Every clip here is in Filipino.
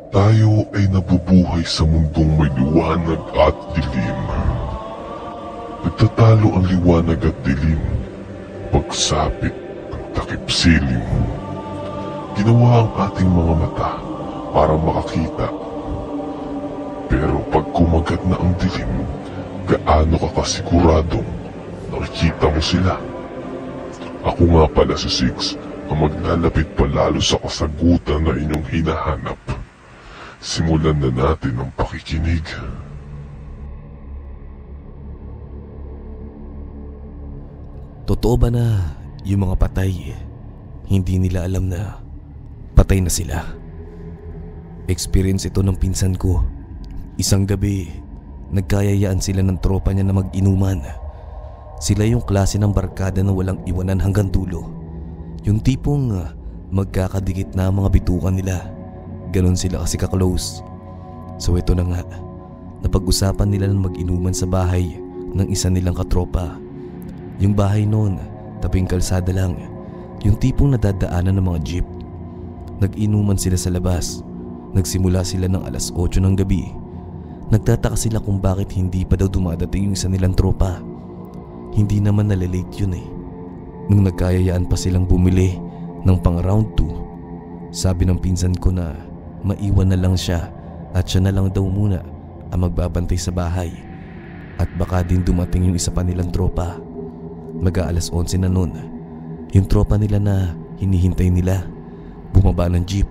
Tayo ay nabubuhay sa mundong may liwanag at dilim. Nagtatalo ang liwanag at dilim, pagsapit ng takip silim. Ginawa ang ating mga mata para makakita. Pero pag kumagat na ang dilim, gaano ka kasiguradong nakikita mo sila? Ako nga pala si Six, ang maglalapit palalo sa kasagutan na inyong hinahanap. Simulan na natin ang pakikinig. Totoo ba na yung mga patay, hindi nila alam na patay na sila? Experience ito ng pinsan ko. Isang gabi, nagkayayaan sila ng tropa niya na mag-inuman. Sila yung klase ng barkada na walang iwanan hanggang dulo. Yung tipong magkakadikit na ang mga bitukan nila. Ganon sila kasi ka-close. So ito na nga, napag-usapan nila na mag-inuman sa bahay ng isa nilang katropa. Yung bahay noon, tabing kalsada lang. Yung tipong nadadaanan ng mga jeep. Nag-inuman sila sa labas. Nagsimula sila ng alas 8 ng gabi. Nagtataka sila kung bakit hindi pa daw dumadating yung isa nilang tropa. Hindi naman nalilate yun eh. Nung nagkayayaan pa silang bumili ng pang round 2, sabi ng pinsan ko na maiwan na lang siya at siya na lang daw muna ang magbabantay sa bahay. At baka din dumating yung isa pa nilang tropa. Mag-aalas 11 na noon. Yung tropa nila na hinihintay nila bumaba ng jeep.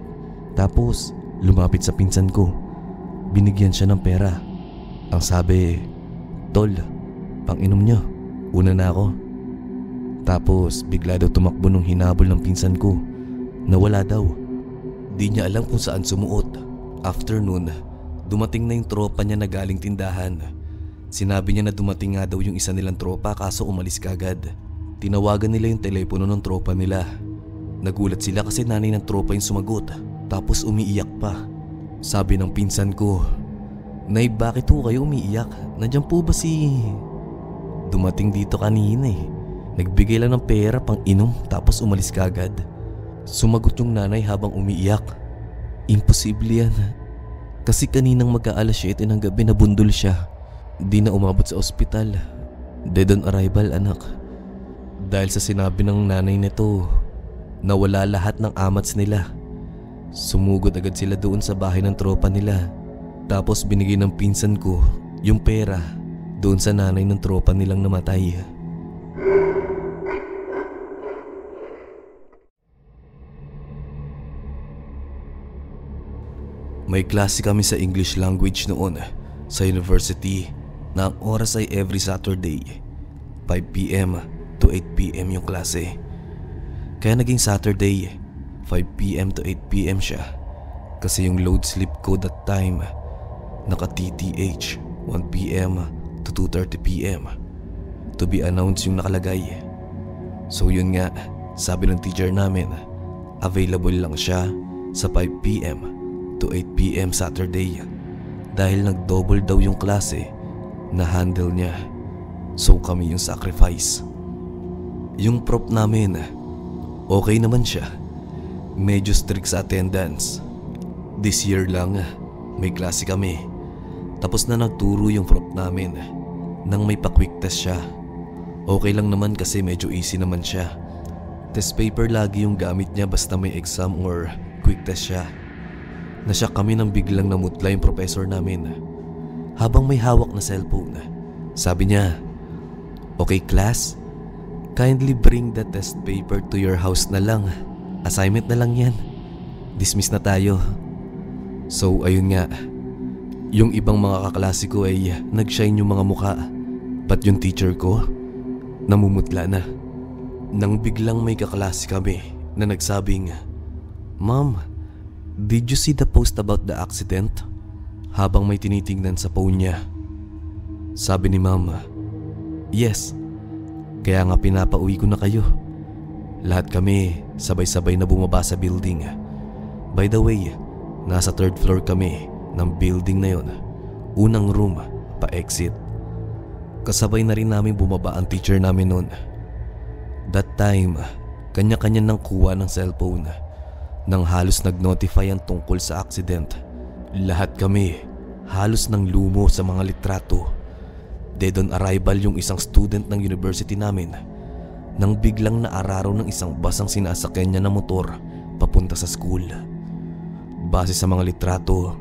Tapos lumapit sa pinsan ko. Binigyan siya ng pera. Ang sabi, "Tol, pang-inom nyo, una na ako." Tapos bigla daw tumakbo nung hinabol ng pinsan ko. Nawala daw. Di niya alam kung saan sumuot. Afternoon, dumating na yung tropa niya na galing tindahan. Sinabi niya na dumating nga daw yung isa nilang tropa kaso umalis kagad. Tinawagan nila yung telepono ng tropa nila. Nagulat sila kasi nanay ng tropa yung sumagot. Tapos umiiyak pa. Sabi ng pinsan ko, "Nay, bakit ho kayo umiiyak? Nandiyan po ba si..." Dumating dito kanina eh. Nagbigay lang ng pera pang inom tapos umalis kagad. Sumagot yung nanay habang umiiyak. "Imposible yan. Kasi kaninang mag-aalas 7 ng gabi nabundol siya. Di na umabot sa ospital. Dead on arrival, anak." Dahil sa sinabi ng nanay nito, nawala lahat ng amats nila. Sumugod agad sila doon sa bahay ng tropa nila. Tapos binigay ng pinsan ko yung pera doon sa nanay ng tropa nilang namatay. May klase kami sa English language noon sa university na ang oras ay every Saturday, 5 p.m. to 8 p.m. yung klase. Kaya naging Saturday, 5 p.m. to 8 p.m. siya. Kasi yung load slip ko that time, naka-TTH, 1 p.m. to 2:30 p.m. To be announced yung nakalagay. So yun nga, sabi ng teacher namin, available lang siya sa 5 p.m. to 8 p.m. Saturday dahil nag-double daw yung klase na handle niya. So kami yung sacrifice. Yung prop namin, okay naman siya. Medyo strict sa attendance. This year lang, may klase kami. Tapos na nagturo yung prop namin nang may pa-quick test siya. Okay lang naman kasi medyo easy naman siya. Test paper lagi yung gamit niya basta may exam or quick test siya. Nasyak kami nang biglang namutla yung professor namin. Habang may hawak na cellphone, sabi niya, "Okay class, kindly bring the test paper to your house na lang. Assignment na lang yan. Dismiss na tayo." So ayun nga, yung ibang mga kaklase ko ay nag-shine yung mga mukha. Pat yung teacher ko, namumutla na. Nang biglang may kaklase kami na nagsabing, "Ma'am, did you see the post about the accident?" Habang may tinitingnan sa phone niya. Sabi ni Mama, "Yes, kaya nga pinapauwi ko na kayo." Lahat kami sabay-sabay na bumaba sa building. By the way, nasa 3rd floor kami ng building na yon. Unang room, pa-exit. Kasabay na rin namin bumaba ang teacher namin noon. That time, kanya-kanya nang kuha ng cellphone nang halos nag-notify ang tungkol sa accident Lahat kami halos nang lumo sa mga litrato. Dead on arrival yung isang student ng university namin nang biglang naararo ng isang bus ang sinasakyan niya na motor papunta sa school. Base sa mga litrato,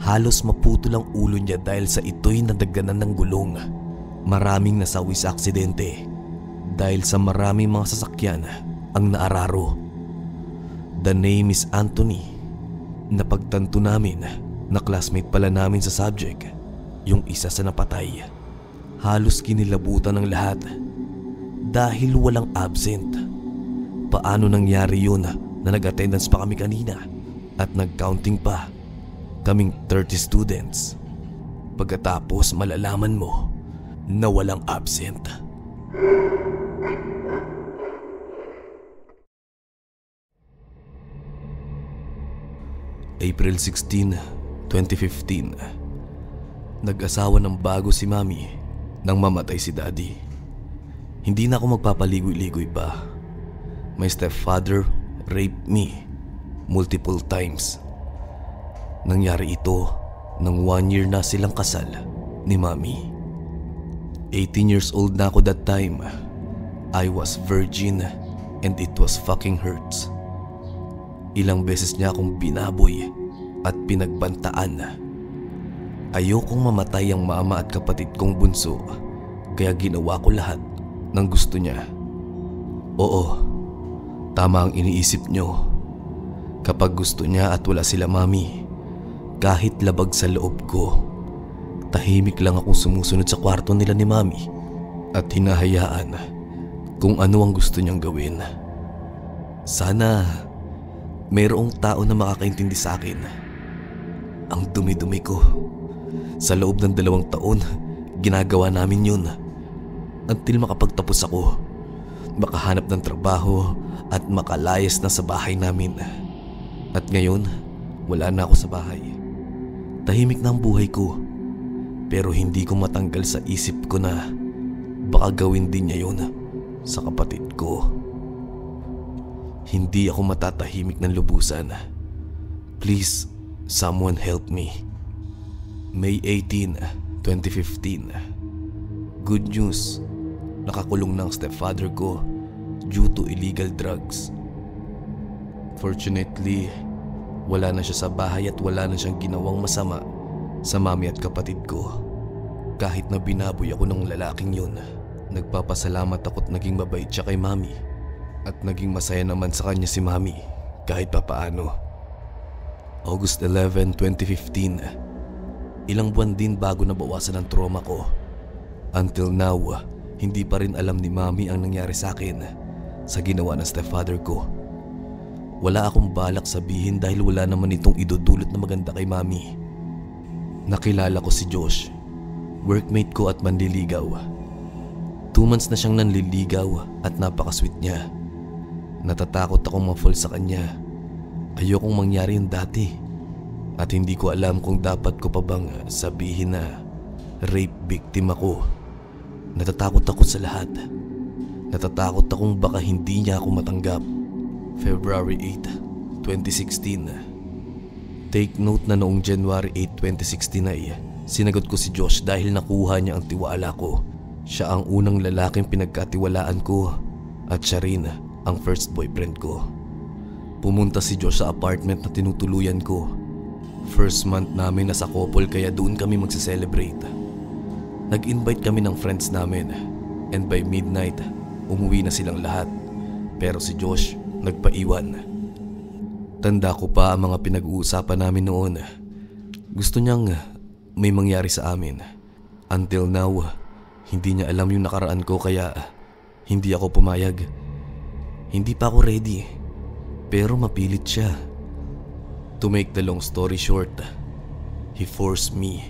halos maputol ang ulo niya dahil sa ito'y nadagdanan ng gulong. Maraming nasawi sa aksidente dahil sa maraming mga sasakyan ang naararo. The name is Anthony. Napagtanto namin na classmate pala namin sa subject yung isa sa napatay. Halos kinilabutan ng lahat dahil walang absent. Paano nangyari yun na nag-attendance pa kami kanina at nag-counting pa kaming 30 students? Pagkatapos malalaman mo na walang absent. April 16, 2015. Nag-asawa ng bago si Mami nang mamatay si Daddy. Hindi na ako magpapaligoy-ligoy pa. My stepfather raped me multiple times. Nangyari ito nang 1 year na silang kasal ni Mami. 18 years old na ako that time. I was virgin and it was fucking hurts. Ilang beses niya akong binaboy at pinagbantaan. Ayokong mamatay ang mama at kapatid kong bunso, kaya ginawa ko lahat ng gusto niya. Oo, tama ang iniisip nyo. Kapag gusto niya at wala sila Mami, kahit labag sa loob ko, tahimik lang akong sumusunod sa kwarto nila ni Mami at hinahayaan kung ano ang gusto niyang gawin. Sana mayroong tao na makakaintindi sa akin. Ang dumi-dumi ko. Sa loob ng 2 taon, ginagawa namin yun. Until makapagtapos ako, makahanap ng trabaho at makalayas na sa bahay namin. At ngayon, wala na ako sa bahay. Tahimik na ang buhay ko. Pero hindi ko matanggal sa isip ko na baka gawin din niya yun sa kapatid ko. Hindi ako matatahimik ng lubusan. Please, someone help me. May 18, 2015. Good news, nakakulong na ang stepfather ko due to illegal drugs. Fortunately, wala na siya sa bahay at wala na siyang ginawang masama sa mami at kapatid ko. Kahit na binaboy ako ng lalaking yun, nagpapasalamat ako't naging mabait siya kay mami at naging masaya naman sa kanya si mami kahit papaano. August 11, 2015. Ilang buwan din bago nabawasan ang trauma ko. Until now, hindi pa rin alam ni Mami ang nangyari sa akin sa ginawa ng stepfather ko. Wala akong balak sabihin dahil wala naman itong idudulot na maganda kay Mami. Nakilala ko si Josh, workmate ko at manliligaw. 2 months na siyang nanliligaw at napaka-sweet niya. Natatakot akong ma-fall sa kanya. Ayokong mangyari yung dati. At hindi ko alam kung dapat ko pa bang sabihin na rape victim ako. Natatakot ako sa lahat. Natatakot akong baka hindi niya ako matanggap. February 8, 2016. Take note na noong January 8, 2016 ay sinagot ko si Josh dahil nakuha niya ang tiwala ko. Siya ang unang lalaking pinagkatiwalaan ko at siya rin ang first boyfriend ko. Pumunta si Josh sa apartment na tinutuluyan ko. First month namin na sa couple kaya doon kami magse-celebrate. Nag-invite kami ng friends namin and by midnight, umuwi na silang lahat. Pero si Josh nagpaiwan. Tanda ko pa ang mga pinag-uusapan namin noon. Gusto niyang may mangyari sa amin. Until now, hindi niya alam yung nakaraan ko kaya hindi ako pumayag. Hindi pa ako ready, pero mapilit siya. To make the long story short, he forced me.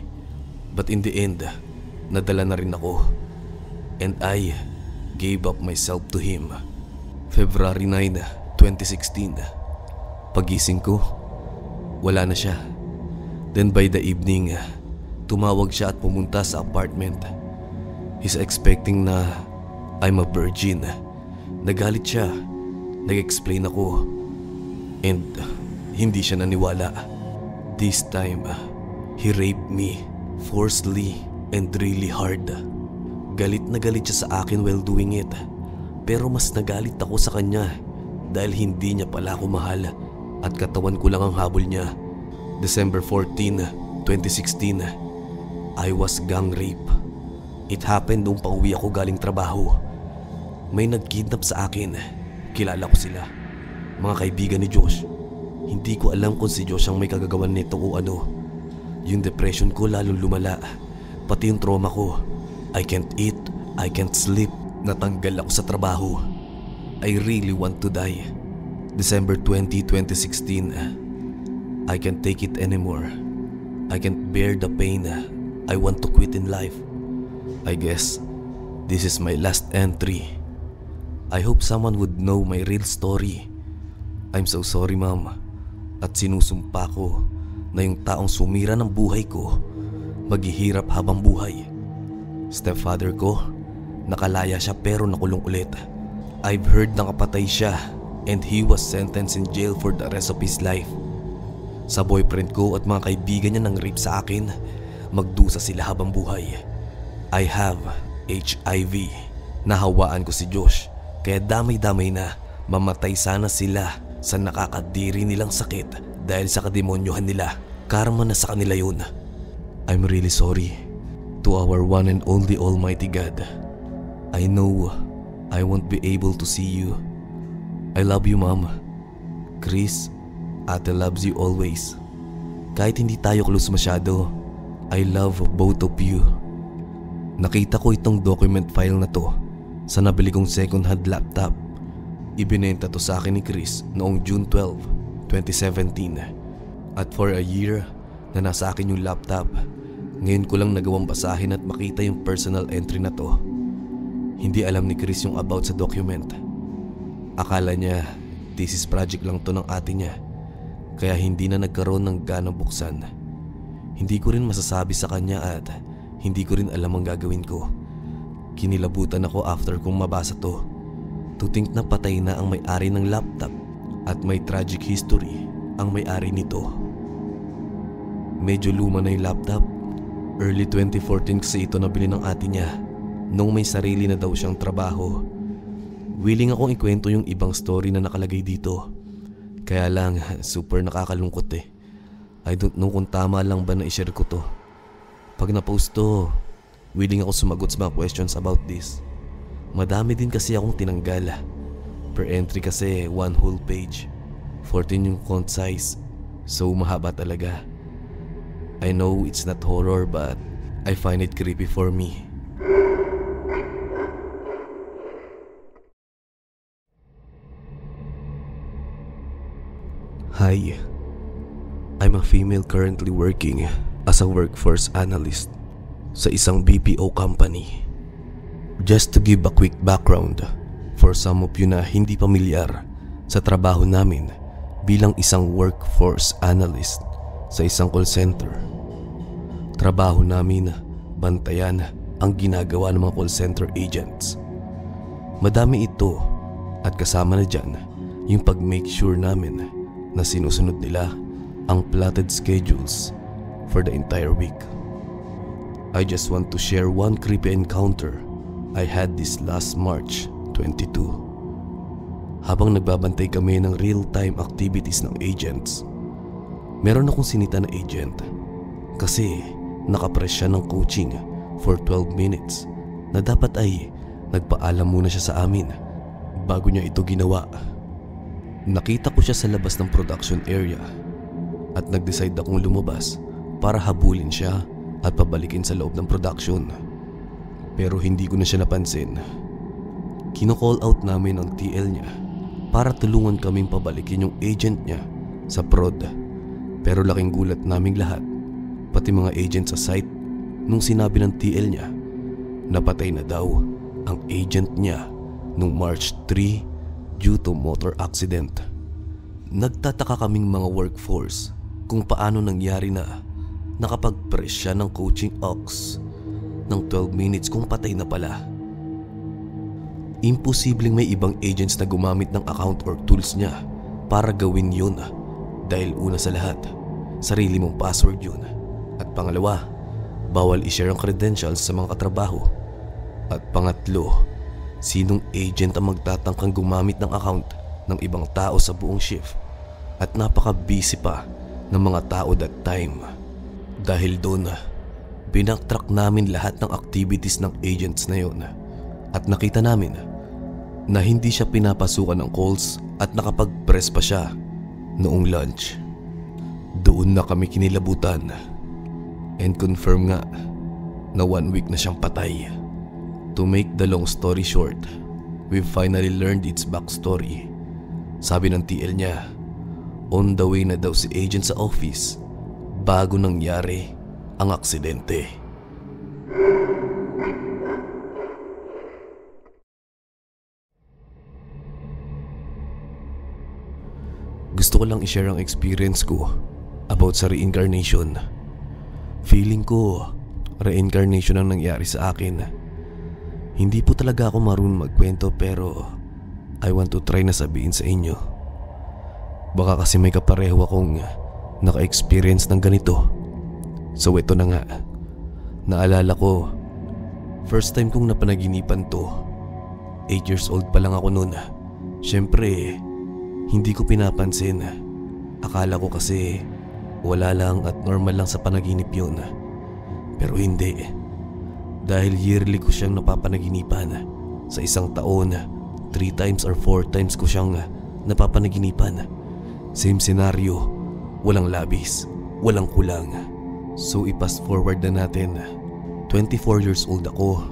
But in the end, nadala na rin ako. And I gave up myself to him. February 9, 2016. Pagising ko, wala na siya. Then by the evening, tumawag siya at pumunta sa apartment. He's expecting na I'm a virgin. Nagalit siya. Nag-explain ako. And hindi siya naniwala. This time, he raped me forcefully and really hard. Galit na galit siya sa akin while doing it. Pero mas nagalit ako sa kanya dahil hindi niya pala ako mahal at katawan ko lang ang habol niya. December 14, 2016, I was gang rape. It happened nung pauwi ako galing trabaho. May nagkidnap sa akin. Kilala ko sila. Mga kaibigan ni Josh. Hindi ko alam kung si Josh ang may kagagawan nito o ano. Yung depression ko lalong lumala. Pati yung trauma ko. I can't eat, I can't sleep. Natanggal ako sa trabaho. I really want to die. December 20, 2016. I can't take it anymore. I can't bear the pain. I want to quit in life. I guess this is my last entry. I hope someone would know my real story. I'm so sorry, ma'am. At sinusumpa ko na yung taong sumira ng buhay ko maghihirap habang buhay. Stepfather ko, nakalaya siya pero nakulong ulit. I've heard na kapatay siya and he was sentenced in jail for the rest of his life. Sa boyfriend ko at mga kaibigan niya nang rape sa akin, magdusa sila habang buhay. I have HIV. Nahawaan ko si Josh, kaya damay-damay na mamatay sana sila sa nakakadiri nilang sakit dahil sa kademonyohan nila. Karma na sa kanila yun. I'm really sorry to our one and only Almighty God. I know I won't be able to see you. I love you, Mom. Chris, Ate loves you always. Kahit hindi tayo close masyado, I love both of you. Nakita ko itong document file na to sa nabili kong second hand laptop. Ibinenta to sa akin ni Chris noong June 12, 2017. At for a year na nasa akin yung laptop, ngayon ko lang nagawang basahin at makita yung personal entry na to. Hindi alam ni Chris yung about sa document. Akala niya thesis project lang to ng ate niya, kaya hindi na nagkaroon ng ganang buksan. Hindi ko rin masasabi sa kanya at hindi ko rin alam ang gagawin ko. Kinilabutan ako after kong mabasa to. To think na patay na ang may-ari ng laptop at may tragic history ang may-ari nito. Medyo luma na yung laptop. Early 2014 kasi ito nabili ng ate niya nung may sarili na daw siyang trabaho. Willing akong ikwento yung ibang story na nakalagay dito. Kaya lang super nakakalungkot eh. I don't know kung tama lang ba na i-share ko to. Pag na-post to, willing ako sumagot sa mga questions about this. Madami din kasi akong tinanggal. Per entry kasi 1 whole page. 14 yung font size. So mahaba talaga. I know it's not horror but I find it creepy for me. Hi. I'm a female currently working as a workforce analyst sa isang BPO company. Just to give a quick background for some of you na hindi pamilyar sa trabaho namin bilang isang workforce analyst sa isang call center. Trabaho namin bantayan ang ginagawa ng mga call center agents. Madami ito at kasama na dyan yung pag-make sure namin na sinusunod nila ang plotted schedules for the entire week. I just want to share one creepy encounter I had this last March 22. Habang nagbabantay kami ng real-time activities ng agents, meron akong sinita na agent kasi nakapress siya ng coaching for 12 minutes na dapat ay nagpaalam muna siya sa amin bago niya ito ginawa. Nakita ko siya sa labas ng production area at nag-decide akong lumabas para habulin siya at pabalikin sa loob ng production. Pero hindi ko na siya napansin. Kino-call out namin ang TL niya para tulungan kaming pabalikin yung agent niya sa prod. Pero laking gulat naming lahat, pati mga agent sa site, nung sinabi ng TL niya napatay na daw ang agent niya nung March 3 due to motor accident. Nagtataka kaming mga workforce kung paano nangyari na nakapag-press siya ng coaching aux ng 12 minutes kung patay na pala. Imposibleng may ibang agents na gumamit ng account or tools niya para gawin yun dahil una sa lahat, sarili mong password yun. At pangalawa, bawal i-share ang credentials sa mga katrabaho. At pangatlo, sinong agent ang magtatangkang gumamit ng account ng ibang tao sa buong shift. At napaka-busy pa ng mga tao that time. Dahil doon, binacktrack namin lahat ng activities ng agents na yun. At nakita namin na hindi siya pinapasukan ng calls at nakapag-press pa siya noong lunch. Doon na kami kinilabutan and confirm nga na 1 week na siyang patay. To make the long story short, we finally learned its backstory. Sabi ng TL niya, on the way na daw si agent sa office bago nangyari ang aksidente. Gusto ko lang i-share ang experience ko about sa reincarnation. Feeling ko, reincarnation ang nangyari sa akin. Hindi po talaga ako marunong magkwento pero I want to try na sabihin sa inyo. Baka kasi may kapareho akong naka-experience ng ganito. So ito na nga. Naalala ko, first time kong napanaginipan to. 8 years old pa lang ako noon. Siyempre, hindi ko pinapansin. Akala ko kasi wala lang at normal lang sa panaginip yun. Pero hindi. Dahil yearly ko siyang napapanaginipan. Sa isang taon, 3 times or 4 times ko siyang napapanaginipan. Same scenario, walang labis, walang kulang. So i-fast forward na natin. 24 years old ako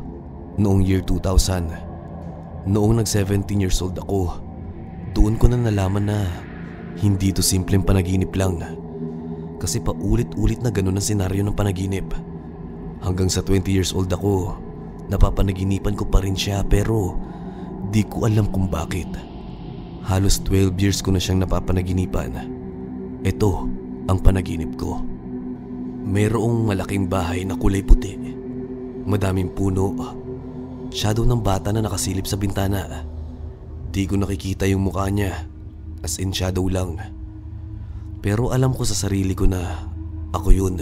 noong year 2000. Noong nag-17 years old ako, doon ko na nalaman na hindi to simpleng panaginip lang. Kasi paulit-ulit na ganun ang senaryo ng panaginip. Hanggang sa 20 years old ako, napapanaginipan ko pa rin siya pero di ko alam kung bakit. Halos 12 years ko na siyang napapanaginipan. Ito ang panaginip ko. Mayroong malaking bahay na kulay puti. Madaming puno. Shadow ng bata na nakasilip sa bintana. Di ko nakikita yung mukha niya. As in shadow lang. Pero alam ko sa sarili ko na ako yun.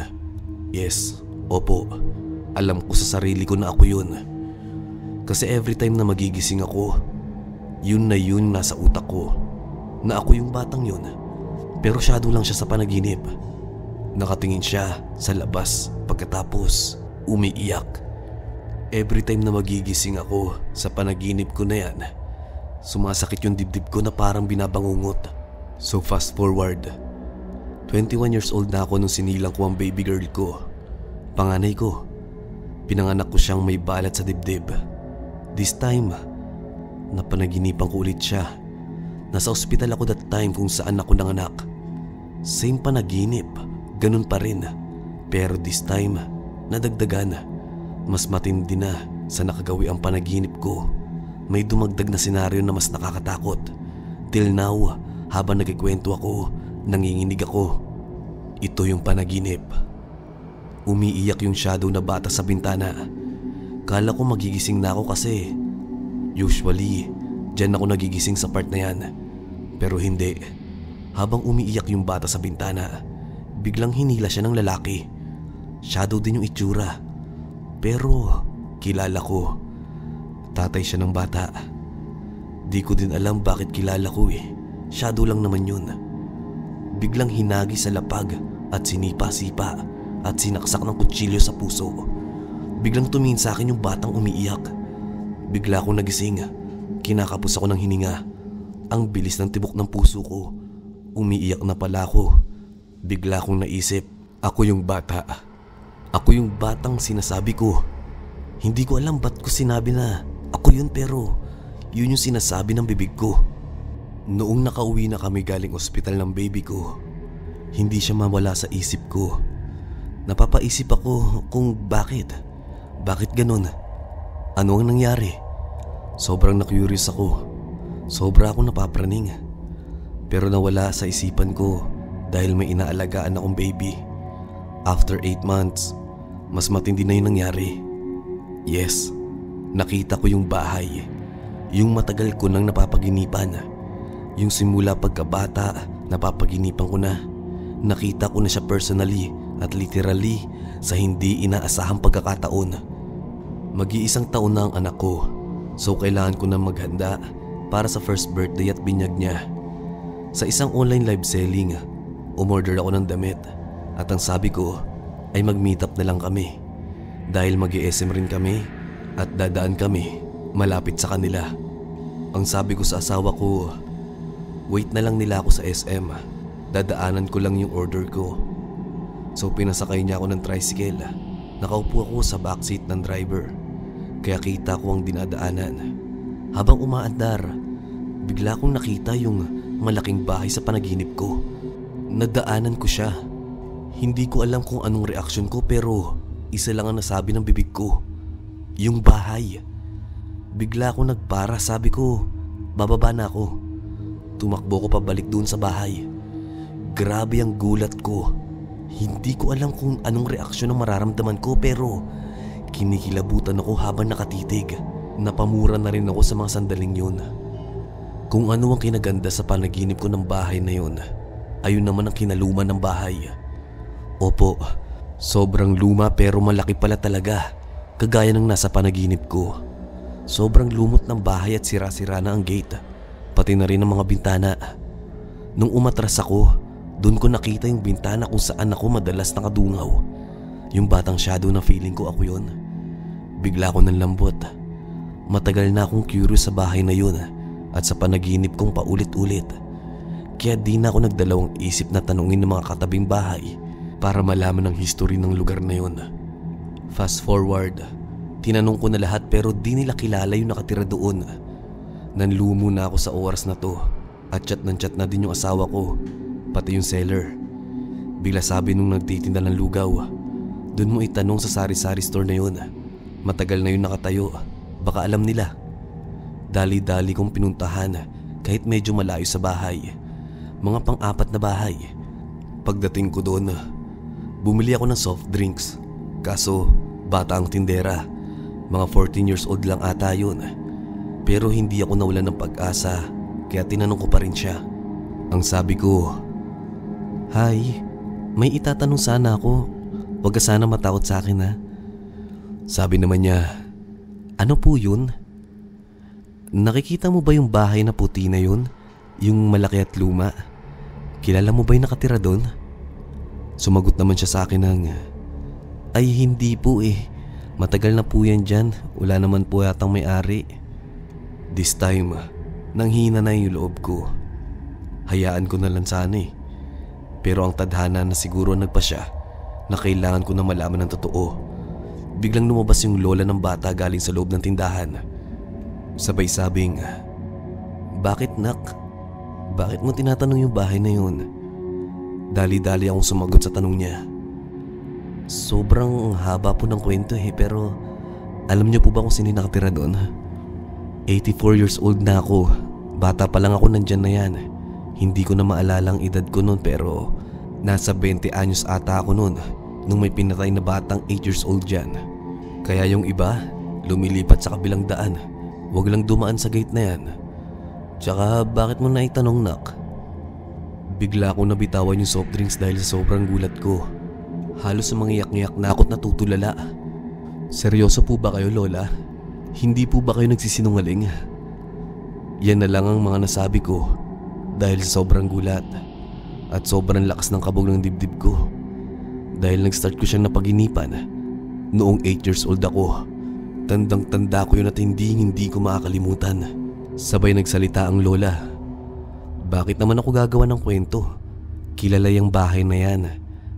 Yes, opo. Alam ko sa sarili ko na ako yun. Kasi every time na magigising ako, yun na yun nasa utak ko. Na ako yung batang yun. Pero shadow lang siya sa panaginip. Nakatingin siya sa labas pagkatapos umiiyak. Every time na magigising ako sa panaginip ko na yan, sumasakit yung dibdib ko na parang binabangungot. So fast forward, 21 years old na ako nung sinilang ko ang baby girl ko. Panganay ko. Pinanganak ko siyang may balat sa dibdib. This time, napanaginipan ko ulit siya. Nasa ospital ako that time kung saan ako nanganak. Same panaginip, ganun pa rin. Pero this time, nadagdagan. Mas matindi na sa nakagawi ang panaginip ko. May dumagdag na senaryo na mas nakakatakot. Till now, habang nagkikwento ako, nanginginig ako. Ito yung panaginip. Umiiyak yung shadow na bata sa bintana. Kala ko magigising na ako kasi usually, dyan ako nagigising sa part na yan. Pero hindi. Habang umiiyak yung bata sa bintana, biglang hinila siya ng lalaki. Shadow din yung itsura. Pero kilala ko. Tatay siya ng bata. Di ko din alam bakit kilala ko eh. Shadow lang naman yun. Biglang hinagi sa lapag at sinipa-sipa at sinaksak ng kutsilyo sa puso. Biglang tumingin sa akin yung batang umiiyak. Bigla akong nagising. Kinakapos ako ng hininga. Ang bilis ng tibok ng puso ko. Umiiyak na pala ako. Bigla akong naisip, ako yung bata. Ako yung batang sinasabi ko. Hindi ko alam ba't ko sinabi na ako yun pero yun yung sinasabi ng bibig ko. Noong nakauwi na kami galing ospital ng baby ko, hindi siya mawala sa isip ko. Napapaisip ako kung bakit ganun? Ano ang nangyari? Sobrang na-curious ako. Sobra akong napapraning. Pero nawala sa isipan ko dahil may inaalagaan akong baby. After 8 months, mas matindi na yung nangyari. Yes, nakita ko yung bahay. Yung matagal ko nang napapaginipan. Yung simula pagkabata, napapaginipan ko na. nakita ko na siya personally at literally sa hindi inaasahang pagkakataon. Mag-iisang taon na ang anak ko, so kailangan ko na maghanda para sa first birthday at binyag niya. Sa isang online live selling, umorder ako ng damit at ang sabi ko ay mag-meet up na lang kami dahil mag-i-SM rin kami at dadaan kami malapit sa kanila. Ang sabi ko sa asawa ko, wait na lang nila ako sa SM, dadaanan ko lang yung order ko. So pinasakay niya ako ng tricycle. Nakaupo ako sa backseat ng driver, kaya kita ko ang dinadaanan. Habang umaandar, bigla kong nakita yung malaking bahay sa panaginip ko. Nadaanan ko siya. Hindi ko alam kung anong reaksyon ko pero isa lang ang nasabi ng bibig ko, yung bahay. Bigla akong nagpara, sabi ko, bababa na ako. Tumakbo ko pabalik doon sa bahay. Grabe ang gulat ko. Hindi ko alam kung anong reaksyon ang mararamdaman ko pero kinikilabutan ako habang nakatitig. Napamura na rin ako sa mga sandaling yun. Kung ano ang kinaganda sa panaginip ko ng bahay na yun, ayun naman ang kinaluman ng bahay. Opo, sobrang luma pero malaki pala talaga, kagaya ng nasa panaginip ko. Sobrang lumot ng bahay at sira-sira na ang gate, pati na rin ang mga bintana. Nung umatras ako, doon ko nakita yung bintana kung saan ako madalas nakadungaw. Yung batang shadow na feeling ko ako yun. Bigla ko ng lambot. Matagal na akong curious sa bahay na yun at sa panaginip kong paulit-ulit. Kaya di na ako nagdalawang isip na tanungin ng mga katabing bahay para malaman ang history ng lugar na yun. Fast forward, tinanong ko na lahat pero di nila kilala yung nakatira doon. Nanlumo na ako sa oras na to at chat na din yung asawa ko, pati yung seller. Bigla sabi nung nagtitinda ng lugaw, doon mo itanong sa sari-sari store na yun. Matagal na yun nakatayo, baka alam nila. Dali-dali kong pinuntahan kahit medyo malayo sa bahay. Mga pang-apat na bahay. Pagdating ko doon, bumili ako ng soft drinks. Kaso bata ang tindera, mga 14 years old lang ata yun. Pero hindi ako nawalan ng pag-asa kaya tinanong ko pa rin siya. Ang sabi ko, "Hi, may itatanong sana ako. Huwag ka sana matakot sa akin ha." Sabi naman niya, "Ano po yun? Nakikita mo ba yung bahay na puti na yun? Yung malaki at luma? Kilala mo ba yung nakatira doon?" Sumagot naman siya sa akin ng, "Ay hindi po eh. Matagal na po yan dyan. Wala naman po yatang may-ari." This time, nanghina na yung loob ko. Hayaan ko na lang sana eh. Pero ang tadhana na siguro nagpasya na kailangan ko na malaman ng totoo. Biglang lumabas yung lola ng bata galing sa loob ng tindahan. Sabay sabing, "Bakit nak? Bakit mo tinatanong yung bahay na yun?" Dali-dali akong sumagot sa tanong niya. "Sobrang haba po ng kwento eh, pero alam niyo po ba kung sino nakatira doon? 84 years old na ako. Bata pa lang ako nandyan na yan. Hindi ko na maalala ang edad ko noon pero nasa 20 anyos ata ako noon nung may pinatay na batang 8 years old dyan. Kaya yung iba, lumilipat sa kabilang daan. Huwag lang dumaan sa gate na yan. Tsaka bakit mo na itanong nak?" Bigla akong nabitawan yung soft drinks dahil sa sobrang gulat ko. Halos mangiyak-ngiyak na ako't natutulala. "Seryoso po ba kayo lola? Hindi po ba kayo nagsisinungaling?" Yan na lang ang mga nasabi ko dahil sa sobrang gulat at sobrang lakas ng kabog ng dibdib ko. Dahil nag-start ko siyang napaginipan noong 8 years old ako. Tandang-tanda ko yun at hindi ko makakalimutan. Sabay nagsalita ang lola. "Bakit naman ako gagawa ng kwento? Kilala yung bahay na yan.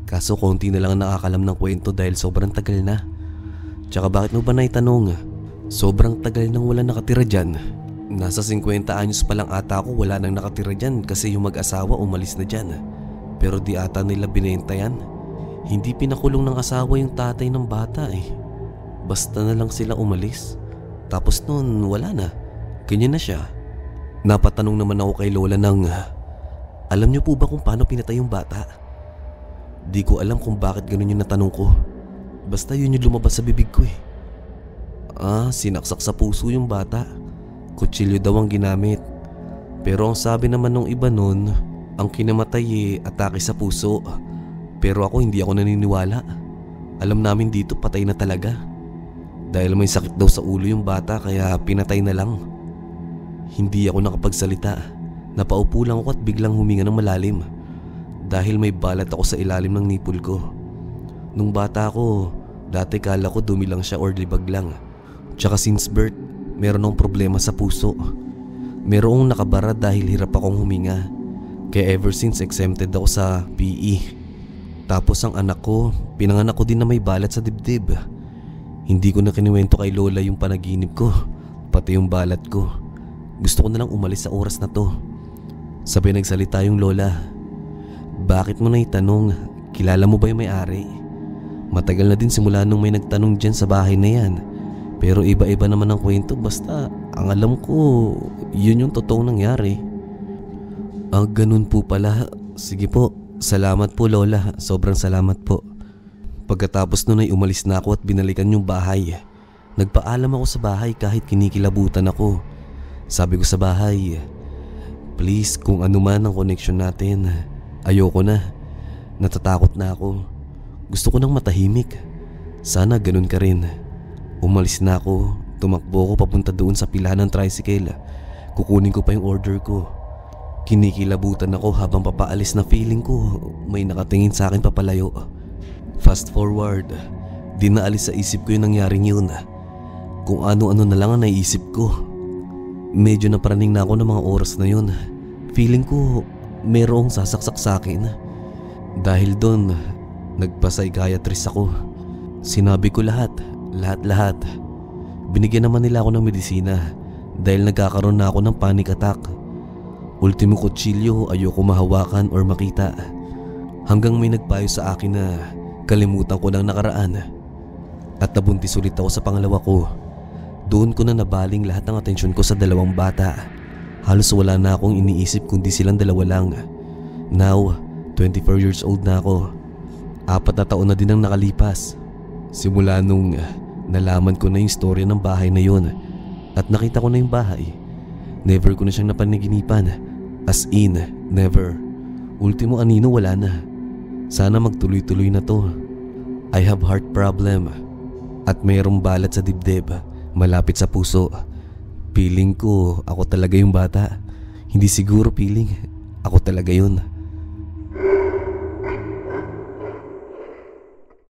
Kaso konti na lang ang nakakalam ng kwento dahil sobrang tagal na. Tsaka bakit mo ba naitanong? Sobrang tagal nang wala nakatira dyan. Nasa 50 anyos pa lang ata ako wala nang nakatira dyan kasi yung mag-asawa umalis na dyan. Pero di ata nila binenta yan. Hindi pinakulong ng asawa yung tatay ng bata eh. Basta na lang sila umalis. Tapos noon wala na. Ganyan na siya." Napatanong naman ako kay lola ng, "Alam niyo po ba kung paano pinatay yung bata?" Di ko alam kung bakit ganun yung natanong ko. Basta yun yung lumabas sa bibig ko eh. Sinaksak sa puso yung bata. Kutsilyo daw ang ginamit. Pero ang sabi naman ng iba nun, Ang kinamatay atake sa puso. Pero ako hindi ako naniniwala. Alam namin dito patay na talaga. Dahil may sakit daw sa ulo yung bata kaya pinatay na lang. Hindi ako nakapagsalita. Napaupo lang ako at biglang huminga ng malalim. Dahil may balat ako sa ilalim ng nipple ko. Nung bata ako, dati kala ko dumi lang siya or libag lang. Tsaka since birth, meron akong problema sa puso. Merong nakabara dahil hirap akong huminga. Kaya ever since exempted ako sa PE. Tapos ang anak ko, pinanganak ko din na may balat sa dibdib. Hindi ko na kiniwento kay Lola yung panaginip ko, pati yung balat ko. Gusto ko na lang umalis sa oras na to. Sabay nagsalita yung Lola. Bakit mo na itanong? Kilala mo ba yung may-ari? Matagal na din simula nung may nagtanong dyan sa bahay na yan. Pero iba-iba naman ang kwento, basta ang alam ko, yun yung totoong nangyari. Ganun po pala. Sige po, salamat po Lola, sobrang salamat po. Pagkatapos nun ay umalis na ako at binalikan yung bahay. Nagpaalam ako sa bahay kahit kinikilabutan ako. Sabi ko sa bahay, please kung ano man ang connection natin, ayoko na. Natatakot na ako. Gusto ko nang matahimik. Sana ganun ka rin. Umalis na ako, tumakbo ako papunta doon sa pilahan ng tricycle. Kukunin ko pa yung order ko. Kinikilabutan ako habang papaalis na feeling ko may nakatingin sa akin papalayo. Fast forward, di naalis sa isip ko yung nangyaring yun. Kung ano-ano na lang ang naisip ko. Medyo napraning na ako ng mga oras na yun. Feeling ko merong sasaksak sa akin. Dahil doon, nagpa-psychiatrist ako. Sinabi ko lahat. Binigyan naman nila ako ng medisina dahil nagkakaroon na ako ng panic attack. Ultimo kutsilyo ayoko mahawakan or makita. Hanggang may nagpayo sa akin na kalimutan ko ng nakaraan. At nabuntis ulit ako sa pangalawa ko. Doon ko na nabaling lahat ng atensyon ko sa dalawang bata. Halos wala na akong iniisip kundi silang dalawa lang. Now, 24 years old na ako. 4 na taon na din ang nakalipas. Simula nung nalaman ko na yung storya ng bahay na yun at nakita ko na yung bahay, never ko na siyang napanaginipan. As in, never. Ultimo anino wala na. Sana magtuloy-tuloy na to. I have heart problem at mayroong balat sa dibdib malapit sa puso. Feeling ko ako talaga yung bata. Hindi siguro feeling, ako talaga yun.